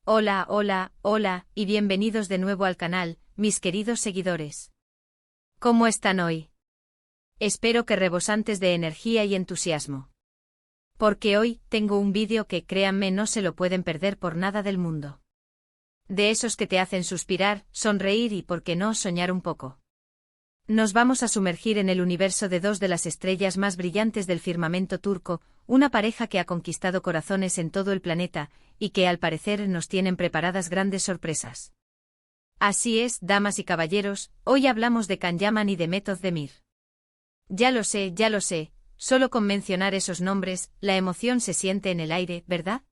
Hola, hola, hola, y bienvenidos de nuevo al canal, mis queridos seguidores. ¿Cómo están hoy? Espero que rebosantes de energía y entusiasmo. Porque hoy tengo un vídeo que, créanme, no se lo pueden perder por nada del mundo. De esos que te hacen suspirar, sonreír y, por qué no, soñar un poco. Nos vamos a sumergir en el universo de dos de las estrellas más brillantes del firmamento turco, una pareja que ha conquistado corazones en todo el planeta, y que al parecer nos tienen preparadas grandes sorpresas. Así es, damas y caballeros, hoy hablamos de Can Yaman y de Method Demir. Ya lo sé, solo con mencionar esos nombres, la emoción se siente en el aire, ¿verdad?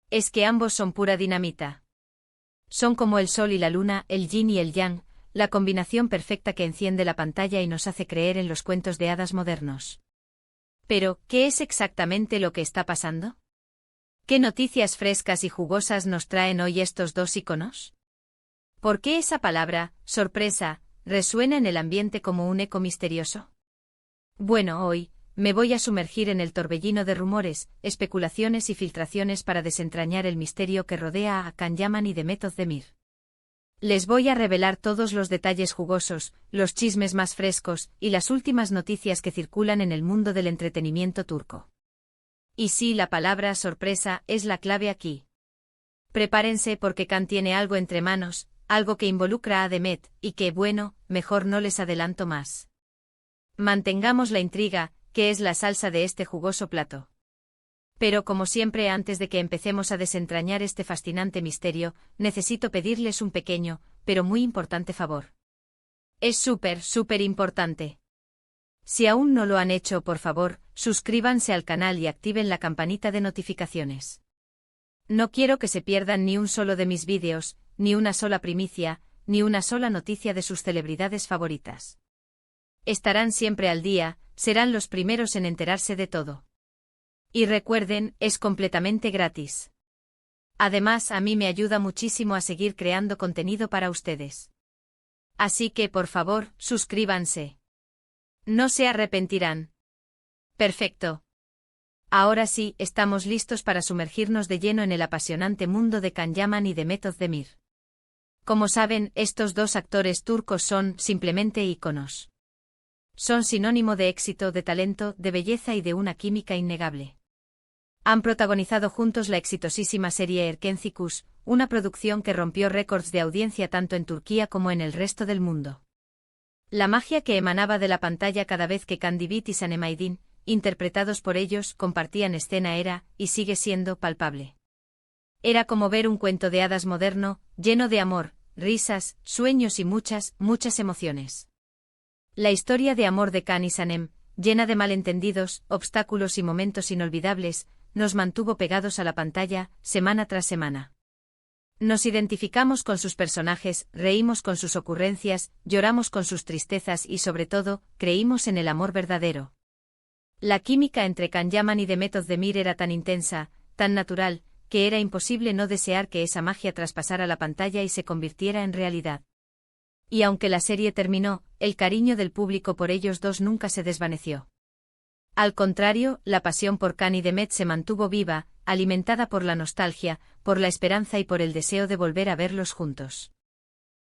Es que ambos son pura dinamita. Son como el sol y la luna, el yin y el yang, la combinación perfecta que enciende la pantalla y nos hace creer en los cuentos de hadas modernos. Pero, ¿qué es exactamente lo que está pasando? ¿Qué noticias frescas y jugosas nos traen hoy estos dos íconos? ¿Por qué esa palabra, sorpresa, resuena en el ambiente como un eco misterioso? Bueno, hoy, me voy a sumergir en el torbellino de rumores, especulaciones y filtraciones para desentrañar el misterio que rodea a Can Yaman y de Method Demir. Les voy a revelar todos los detalles jugosos, los chismes más frescos y las últimas noticias que circulan en el mundo del entretenimiento turco. Y sí, la palabra sorpresa es la clave aquí. Prepárense porque Can tiene algo entre manos, algo que involucra a Demet, y que, bueno, mejor no les adelanto más. Mantengamos la intriga, que es la salsa de este jugoso plato. Pero como siempre, antes de que empecemos a desentrañar este fascinante misterio, necesito pedirles un pequeño, pero muy importante favor. Es súper importante. Si aún no lo han hecho, por favor, suscríbanse al canal y activen la campanita de notificaciones. No quiero que se pierdan ni un solo de mis vídeos, ni una sola primicia, ni una sola noticia de sus celebridades favoritas. Estarán siempre al día, serán los primeros en enterarse de todo. Y recuerden, es completamente gratis. Además, a mí me ayuda muchísimo a seguir creando contenido para ustedes. Así que, por favor, suscríbanse. No se arrepentirán. Perfecto. Ahora sí, estamos listos para sumergirnos de lleno en el apasionante mundo de Can Yaman y de Method Demir. Como saben, estos dos actores turcos son, simplemente, íconos. Son sinónimo de éxito, de talento, de belleza y de una química innegable. Han protagonizado juntos la exitosísima serie Erkenci, una producción que rompió récords de audiencia tanto en Turquía como en el resto del mundo. La magia que emanaba de la pantalla cada vez que Can Divit y Sanem Aydin, interpretados por ellos, compartían escena era, y sigue siendo, palpable. Era como ver un cuento de hadas moderno, lleno de amor, risas, sueños y muchas emociones. La historia de amor de Can y Sanem, llena de malentendidos, obstáculos y momentos inolvidables, nos mantuvo pegados a la pantalla, semana tras semana. Nos identificamos con sus personajes, reímos con sus ocurrencias, lloramos con sus tristezas y sobre todo, creímos en el amor verdadero. La química entre Can Yaman y de Method Demir era tan intensa, tan natural, que era imposible no desear que esa magia traspasara la pantalla y se convirtiera en realidad. Y aunque la serie terminó, el cariño del público por ellos dos nunca se desvaneció. Al contrario, la pasión por Can y Demet se mantuvo viva, alimentada por la nostalgia, por la esperanza y por el deseo de volver a verlos juntos.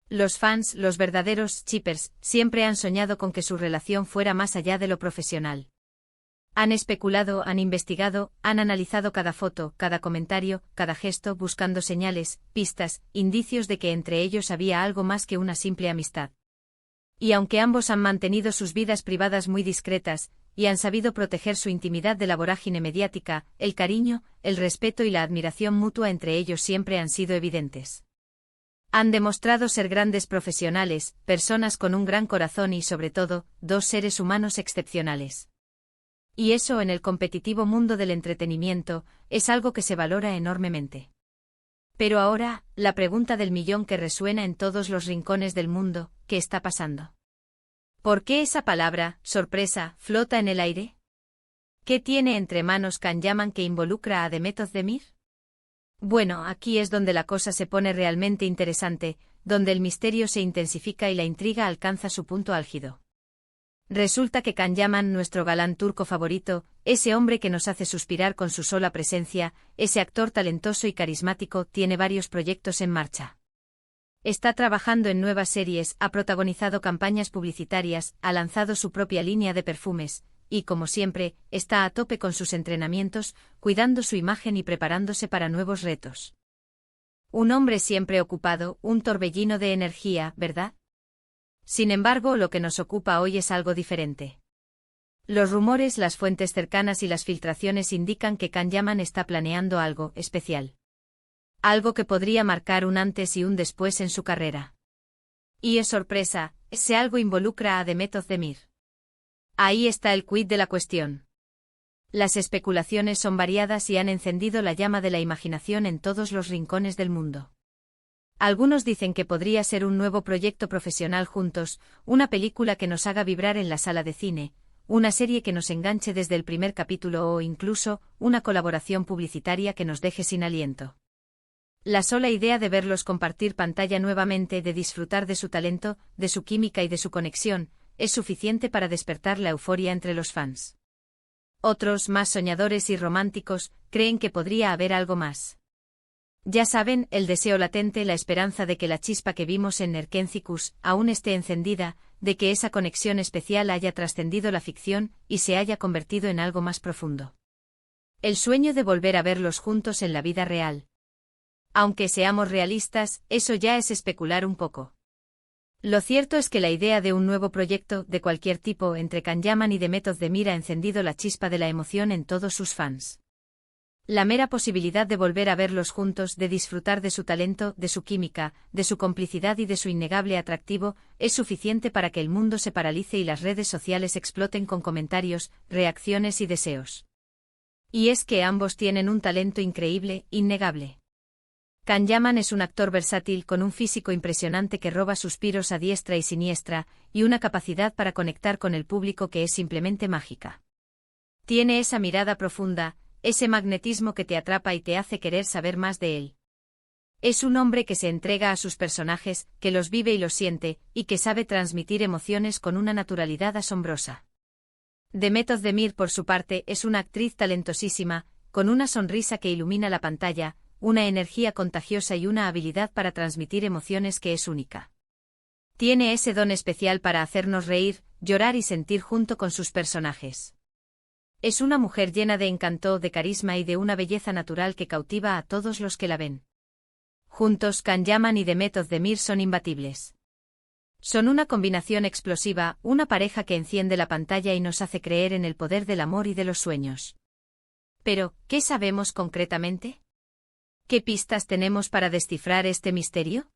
Los fans, los verdaderos shippers, siempre han soñado con que su relación fuera más allá de lo profesional. Han especulado, han investigado, han analizado cada foto, cada comentario, cada gesto, buscando señales, pistas, indicios de que entre ellos había algo más que una simple amistad. Y aunque ambos han mantenido sus vidas privadas muy discretas, y han sabido proteger su intimidad de la vorágine mediática, el cariño, el respeto y la admiración mutua entre ellos siempre han sido evidentes. Han demostrado ser grandes profesionales, personas con un gran corazón y sobre todo, dos seres humanos excepcionales. Y eso en el competitivo mundo del entretenimiento, es algo que se valora enormemente. Pero ahora, la pregunta del millón que resuena en todos los rincones del mundo, ¿qué está pasando? ¿Por qué esa palabra, sorpresa, flota en el aire? ¿Qué tiene entre manos Can Yaman que involucra a Method Demir? Bueno, aquí es donde la cosa se pone realmente interesante, donde el misterio se intensifica y la intriga alcanza su punto álgido. Resulta que Can Yaman, nuestro galán turco favorito, ese hombre que nos hace suspirar con su sola presencia, ese actor talentoso y carismático, tiene varios proyectos en marcha. Está trabajando en nuevas series, ha protagonizado campañas publicitarias, ha lanzado su propia línea de perfumes, y como siempre, está a tope con sus entrenamientos, cuidando su imagen y preparándose para nuevos retos. Un hombre siempre ocupado, un torbellino de energía, ¿verdad? Sin embargo, lo que nos ocupa hoy es algo diferente. Los rumores, las fuentes cercanas y las filtraciones indican que Can Yaman está planeando algo especial. Algo que podría marcar un antes y un después en su carrera. Y es sorpresa, ese algo involucra a Demet Özdemir. Ahí está el quid de la cuestión. Las especulaciones son variadas y han encendido la llama de la imaginación en todos los rincones del mundo. Algunos dicen que podría ser un nuevo proyecto profesional juntos, una película que nos haga vibrar en la sala de cine, una serie que nos enganche desde el primer capítulo o incluso una colaboración publicitaria que nos deje sin aliento. La sola idea de verlos compartir pantalla nuevamente, de disfrutar de su talento, de su química y de su conexión, es suficiente para despertar la euforia entre los fans. Otros, más soñadores y románticos, creen que podría haber algo más. Ya saben, el deseo latente, la esperanza de que la chispa que vimos en Erkénthicus aún esté encendida, de que esa conexión especial haya trascendido la ficción y se haya convertido en algo más profundo. El sueño de volver a verlos juntos en la vida real. Aunque seamos realistas, eso ya es especular un poco. Lo cierto es que la idea de un nuevo proyecto, de cualquier tipo, entre Can Yaman y Demet Özdemir ha encendido la chispa de la emoción en todos sus fans. La mera posibilidad de volver a verlos juntos, de disfrutar de su talento, de su química, de su complicidad y de su innegable atractivo, es suficiente para que el mundo se paralice y las redes sociales exploten con comentarios, reacciones y deseos. Y es que ambos tienen un talento increíble, innegable. Can Yaman es un actor versátil con un físico impresionante que roba suspiros a diestra y siniestra, y una capacidad para conectar con el público que es simplemente mágica. Tiene esa mirada profunda, ese magnetismo que te atrapa y te hace querer saber más de él. Es un hombre que se entrega a sus personajes, que los vive y los siente, y que sabe transmitir emociones con una naturalidad asombrosa. Demet Özdemir, por su parte, es una actriz talentosísima, con una sonrisa que ilumina la pantalla, una energía contagiosa y una habilidad para transmitir emociones que es única. Tiene ese don especial para hacernos reír, llorar y sentir junto con sus personajes. Es una mujer llena de encanto, de carisma y de una belleza natural que cautiva a todos los que la ven. Juntos, Can Yaman y Demet Özdemir son imbatibles. Son una combinación explosiva, una pareja que enciende la pantalla y nos hace creer en el poder del amor y de los sueños. Pero, ¿qué sabemos concretamente? ¿Qué pistas tenemos para descifrar este misterio?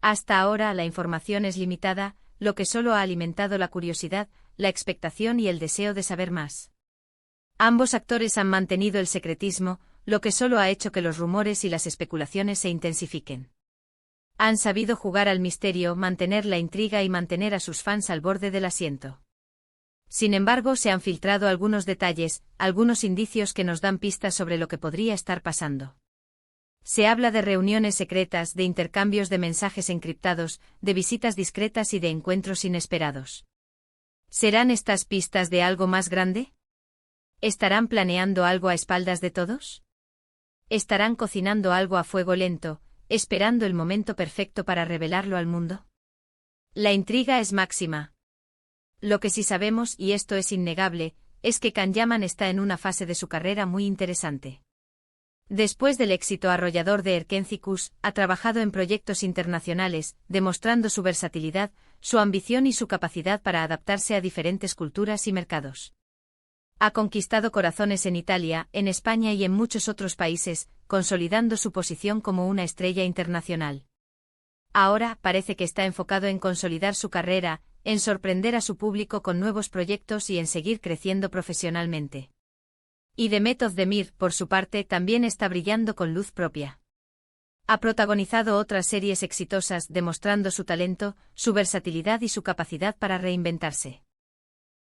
Hasta ahora la información es limitada, lo que solo ha alimentado la curiosidad, la expectación y el deseo de saber más. Ambos actores han mantenido el secretismo, lo que solo ha hecho que los rumores y las especulaciones se intensifiquen. Han sabido jugar al misterio, mantener la intriga y mantener a sus fans al borde del asiento. Sin embargo, se han filtrado algunos detalles, algunos indicios que nos dan pistas sobre lo que podría estar pasando. Se habla de reuniones secretas, de intercambios de mensajes encriptados, de visitas discretas y de encuentros inesperados. ¿Serán estas pistas de algo más grande? ¿Estarán planeando algo a espaldas de todos? ¿Estarán cocinando algo a fuego lento, esperando el momento perfecto para revelarlo al mundo? La intriga es máxima. Lo que sí sabemos, y esto es innegable, es que Can Yaman está en una fase de su carrera muy interesante. Después del éxito arrollador de Erkénthicus, ha trabajado en proyectos internacionales, demostrando su versatilidad, su ambición y su capacidad para adaptarse a diferentes culturas y mercados. Ha conquistado corazones en Italia, en España y en muchos otros países, consolidando su posición como una estrella internacional. Ahora parece que está enfocado en consolidar su carrera, en sorprender a su público con nuevos proyectos y en seguir creciendo profesionalmente. Y Demet Özdemir, por su parte, también está brillando con luz propia. Ha protagonizado otras series exitosas, demostrando su talento, su versatilidad y su capacidad para reinventarse.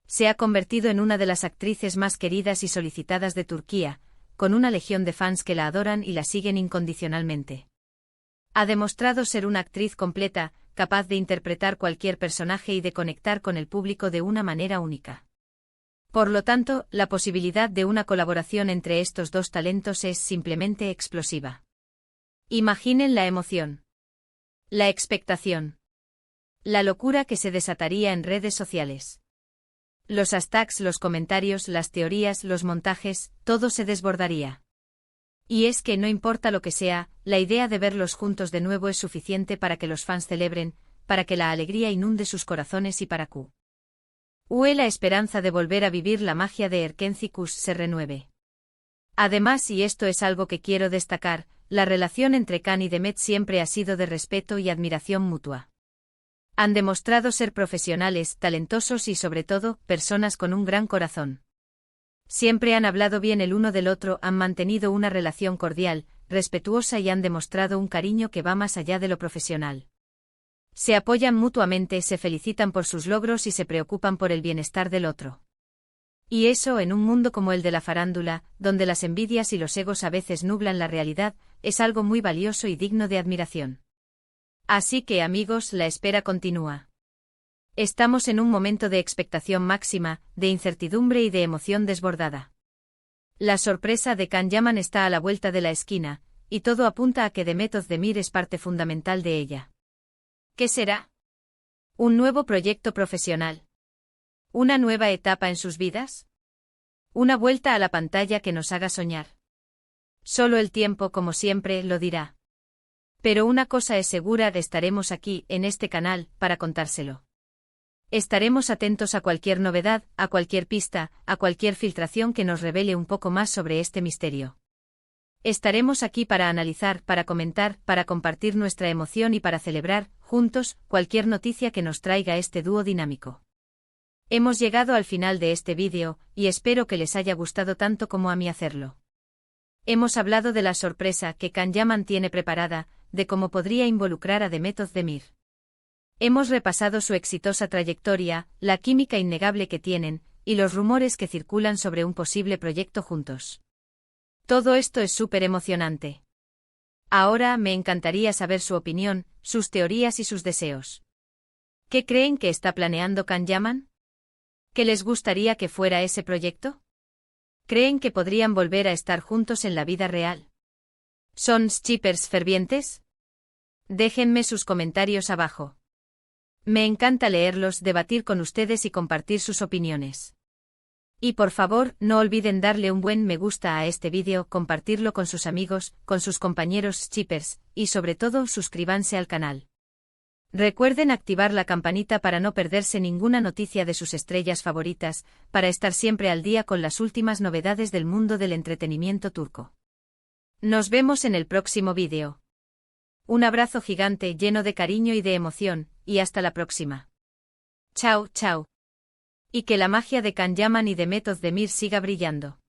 Se ha convertido en una de las actrices más queridas y solicitadas de Turquía, con una legión de fans que la adoran y la siguen incondicionalmente. Ha demostrado ser una actriz completa, capaz de interpretar cualquier personaje y de conectar con el público de una manera única. Por lo tanto, la posibilidad de una colaboración entre estos dos talentos es simplemente explosiva. Imaginen la emoción, la expectación, la locura que se desataría en redes sociales. Los hashtags, los comentarios, las teorías, los montajes, todo se desbordaría. Y es que no importa lo que sea, la idea de verlos juntos de nuevo es suficiente para que los fans celebren, para que la alegría inunde sus corazones y para que la esperanza de volver a vivir la magia de Erkencicus se renueve. Además, y esto es algo que quiero destacar, la relación entre Kan y Demet siempre ha sido de respeto y admiración mutua. Han demostrado ser profesionales, talentosos y sobre todo, personas con un gran corazón. Siempre han hablado bien el uno del otro, han mantenido una relación cordial, respetuosa y han demostrado un cariño que va más allá de lo profesional. Se apoyan mutuamente, se felicitan por sus logros y se preocupan por el bienestar del otro. Y eso, en un mundo como el de la farándula, donde las envidias y los egos a veces nublan la realidad, es algo muy valioso y digno de admiración. Así que, amigos, la espera continúa. Estamos en un momento de expectación máxima, de incertidumbre y de emoción desbordada. La sorpresa de Can Yaman está a la vuelta de la esquina, y todo apunta a que Demet Özdemir es parte fundamental de ella. ¿Qué será? ¿Un nuevo proyecto profesional? ¿Una nueva etapa en sus vidas? ¿Una vuelta a la pantalla que nos haga soñar? Solo el tiempo, como siempre, lo dirá. Pero una cosa es segura, estaremos aquí, en este canal, para contárselo. Estaremos atentos a cualquier novedad, a cualquier pista, a cualquier filtración que nos revele un poco más sobre este misterio. Estaremos aquí para analizar, para comentar, para compartir nuestra emoción y para celebrar, juntos, cualquier noticia que nos traiga este dúo dinámico. Hemos llegado al final de este vídeo, y espero que les haya gustado tanto como a mí hacerlo. Hemos hablado de la sorpresa que Can Yaman tiene preparada, de cómo podría involucrar a Demet Özdemir. Hemos repasado su exitosa trayectoria, la química innegable que tienen, y los rumores que circulan sobre un posible proyecto juntos. Todo esto es súper emocionante. Ahora me encantaría saber su opinión, sus teorías y sus deseos. ¿Qué creen que está planeando Can Yaman? ¿Qué les gustaría que fuera ese proyecto? ¿Creen que podrían volver a estar juntos en la vida real? ¿Son shippers fervientes? Déjenme sus comentarios abajo. Me encanta leerlos, debatir con ustedes y compartir sus opiniones. Y por favor, no olviden darle un buen me gusta a este vídeo, compartirlo con sus amigos, con sus compañeros shippers, y sobre todo suscríbanse al canal. Recuerden activar la campanita para no perderse ninguna noticia de sus estrellas favoritas, para estar siempre al día con las últimas novedades del mundo del entretenimiento turco. Nos vemos en el próximo vídeo. Un abrazo gigante lleno de cariño y de emoción, y hasta la próxima. Chao, chao. Y que la magia de Can Yaman y Demet Özdemir siga brillando.